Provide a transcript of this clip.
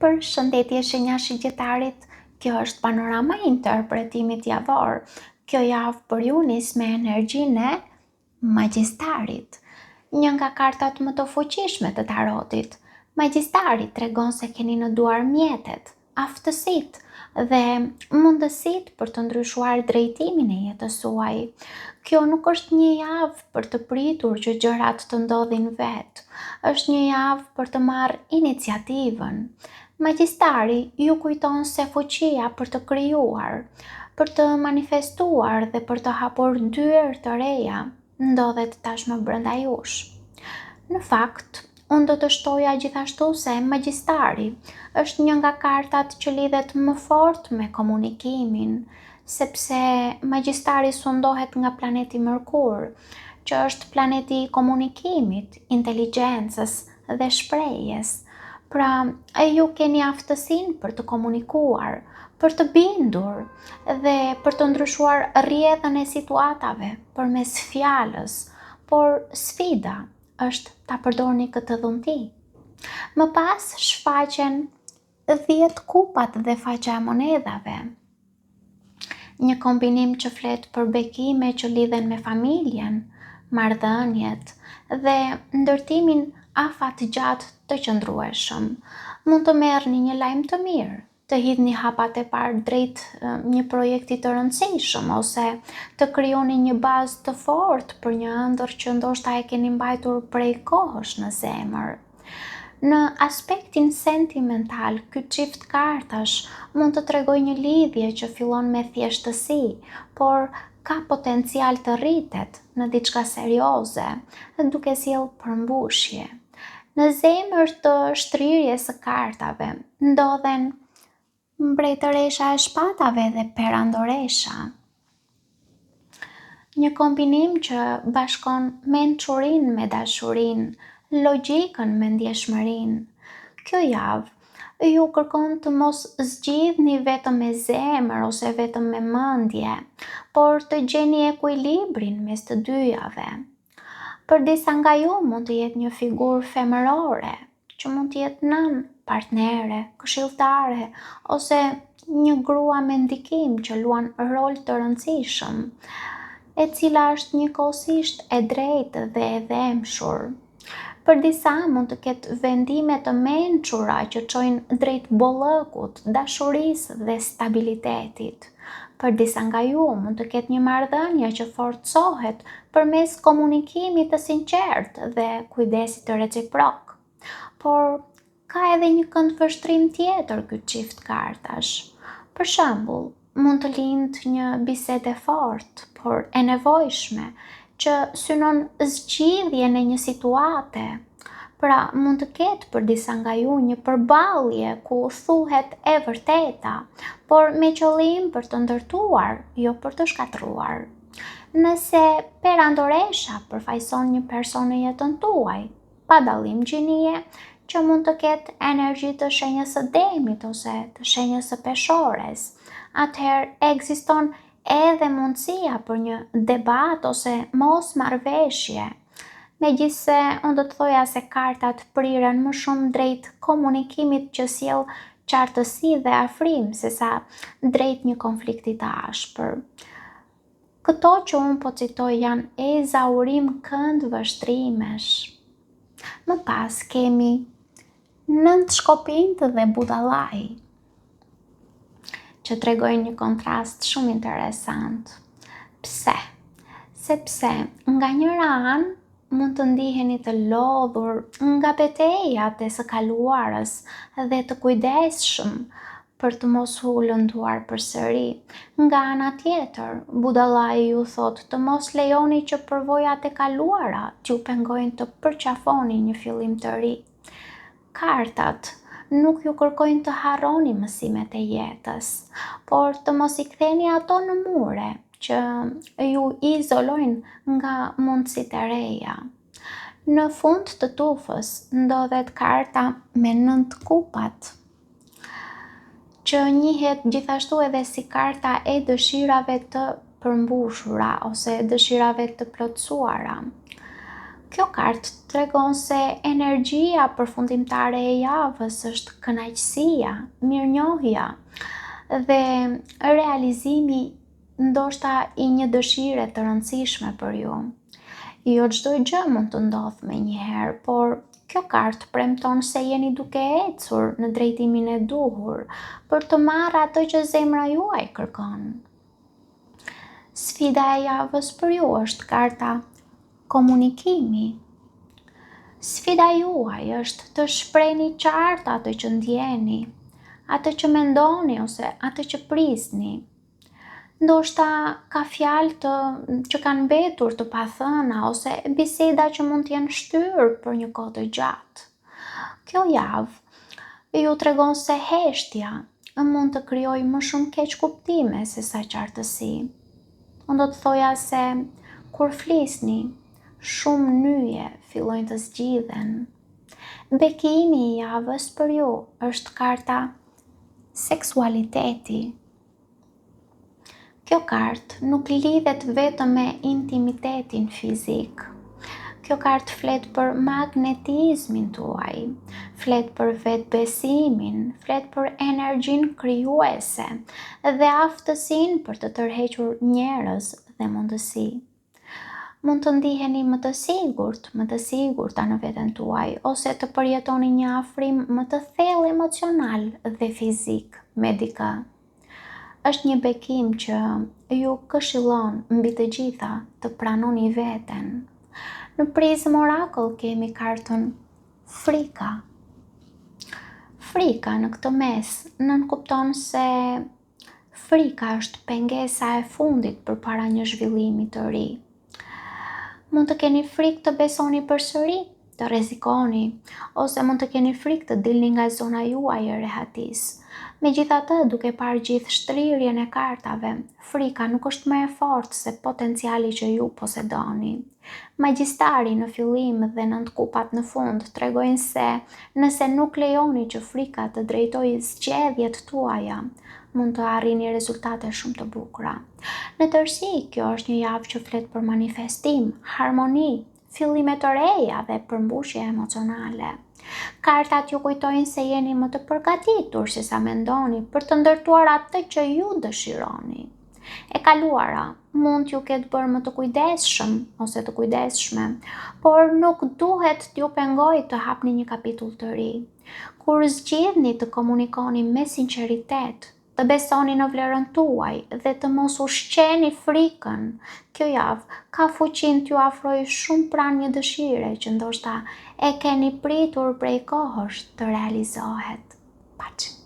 Për shëndetje shenja shigjetarit, kjo është panorama e interpretimit javor. Kjo javë për ju nis me energjinë e Magjistarit, një nga kartat më të fuqishme të tarotit. Magjistari tregon se keni në duar mjetet, aftësitë dhe mundësitë për të ndryshuar drejtimin e jetës suaj. Kjo nuk është një javë për të pritur që gjërat të ndodhin vetë, është një javë për të marrë iniciativën. Magjistari ju kujton se fuqia për të krijuar, për të manifestuar dhe për të hapur dyer të reja ndodhet tashmë brenda jush. Në fakt, unë do të shtoja gjithashtu se Magjistari është një nga kartat që lidhet më fort me komunikimin, sepse Magjistari sundohet nga planeti Mërkur, që është planeti i komunikimit, inteligjencës dhe shprehjes. Pra, ju keni aftësinë për të komunikuar, për të bindur dhe për të ndryshuar rrjedhën e situatave përmes fjalës, por sfida është ta përdorni këtë dhunti. Më pas shfaqen 10 kupat dhe faqja e monedhave. Një kombinim që flet për bekime që lidhen me familjen, marrëdhëniet dhe ndërtimin afatgjatë të qëndrueshëm. Mund të merrni një lajm të mirë, të hidhni hapat e parë drejt një projekti të rëndësishëm ose të krijoni një bazë të fortë për një ëndër që ndoshta e keni mbajtur prej kohësh në zemër. Në aspektin sentimental, ky çift kartash mund të tregojë një lidhje që fillon me thjeshtësi, por ka potencial të rritet në diçka serioze, duke sjellë përmbushje. Në zemër të shtrirjes së kartave ndodhen mbretëresha e shpatave dhe perandoresha. Një kombinim që bashkon mençurinë me dashurinë, logjikën me ndjeshmërinë. Kjo javë ju kërkon të mos zgjidhni vetëm me zemër ose vetëm me mendje, por të gjeni ekuilibrin mes të dyjave. Për disa nga ju mund të jetë një figurë femërore, që mund të jetë nën, partnere, këshilltare ose një grua me ndikim që luan rol të rëndësishëm, e cila është njëkohësisht e drejtë dhe e dhemshur. Për disa mund të ketë vendime të mençura që çojnë drejt bollëkut, dashurisë dhe stabilitetit. Për disa nga ju mund të ketë një marrëdhënie që forcohet përmes komunikimit të sinqertë dhe kujdesit të reciprok. Por ka edhe një këndvështrim tjetër ky çift kartash. Për shembull, mund të lindë një bisedë e fortë, por e nevojshme, që synon zgjidhjen e një situate. Pra, mund të ketë për disa nga ju një përballje ku thuhet e vërteta, por me qëllim për të ndërtuar, jo për të shkatruar. Nëse perandoresha përfaqëson një person në jetën tuaj, pa dallim gjinie, që mund të ketë energji të shenjës së demit ose të shenjës së peshores, atëherë ekziston edhe mundësia për një debat ose mos marrëveshje. Megjithse unë do të thoja se kartat priren më shumë drejt komunikimit që sjell qartësi dhe afrim sesa drejt një konflikti të ashpër. Këto që unë po citoj janë ezaurim këndvështrimesh. Më pas kemi 9 shkopinjtë dhe budallaj, që tregojnë një kontrast shumë interesant. Pse? Sepse nga njëra anë mund të ndiheni të lodhur nga betejat e së kaluarës dhe të kujdesshëm për të mos u lënduar përsëri. Nga ana tjetër, budallai ju thotë të mos lejoni që përvojat e kaluara t'ju pengojnë të përqafoni një fillim të ri. Kartat nuk ju kërkojnë të harroni mësimet e jetës, por të mos i ktheni ato në mure që ju izolojnë nga mundësitë e reja. Në fund të tufës ndodhet karta me 9 kupat, që njihet gjithashtu edhe si karta e dëshirave të përmbushura ose dëshirave të plotësuara. Kjo kartë tregon se energjia përfundimtare e javës është kënaqësia, mirënjohja dhe realizimi ndoshta i një dëshire të rëndësishme për ju. Jo çdo gjë mund të ndodhë menjëherë, por kjo kartë premton se jeni duke ecur në drejtimin e duhur për të marrë atë që zemra juaj kërkon. Sfida e javës për ju është karta komunikimi. Sfida juaj është të shprehni qartë atë që ndjeni, atë që mendoni ose atë që prisni. Ndoshta ka fjalë që kanë mbetur të pathëna ose biseda që mund t'jenë shtyrë për një kohë të gjatë. Kjo javë ju tregon se heshtja mund të krijojë më shumë keqkuptime se sa qartësi. Unë do të thoja se kur flisni, shumë nyje fillojnë të zgjidhen. Bekimi i javës për ju është karta seksualiteti. Kjo kartë nuk lidhet vetëm me intimitetin fizik. Kjo kartë flet për magnetizmin tuaj, flet për vetbesimin, flet për energjinë krijuese dhe aftësinë për të tërhequr njerëz dhe mundësi. Mund të ndiheni më të sigurta në veten tuaj ose të përjetoni një afrim më të thellë emocional dhe fizik me dikë. Është një bekim që ju këshillon mbi të gjitha të pranoni veten. Në prizmë orakull kemi kartën frika. Frika në këtë mes nënkupton se frika është pengesa e fundit përpara një zhvillimi të ri. Mund të keni frikë të besoni përsëri, të rrezikoni, ose mund të keni frikë të dilni nga zona juaj e rehatisë. Megjithatë, duke parë gjithë shtrirjen e kartave, frika nuk është më e fortë se potenciali që ju posedoni. Magjistari në fillim dhe 9 kupat në fund tregojnë se nëse nuk lejoni që frika të drejtojë zgjedhjet tuaja, mund të arrini rezultate shumë të bukura. Në tërësi, kjo është një javë që flet për manifestim, harmoni, fillime të reja dhe përmbushje emocionale. Kartat ju kujtojnë se jeni më të përgatitur se sa mendoni për të ndërtuar atë që ju dëshironi. E kaluara mund t'ju ketë bërë më të kujdesshëm ose të kujdesshme, por nuk duhet t'ju pengojë të hapni një kapitull të ri. Kur zgjidhni të komunikoni me sinqeritet, të besoni në vlerën tuaj dhe të mos ushqeni frikën, kjo javë ka fuqinë t'ju afrojë shumë pranë një dëshire që ndoshta e keni pritur prej kohësh të realizohet. Paçi.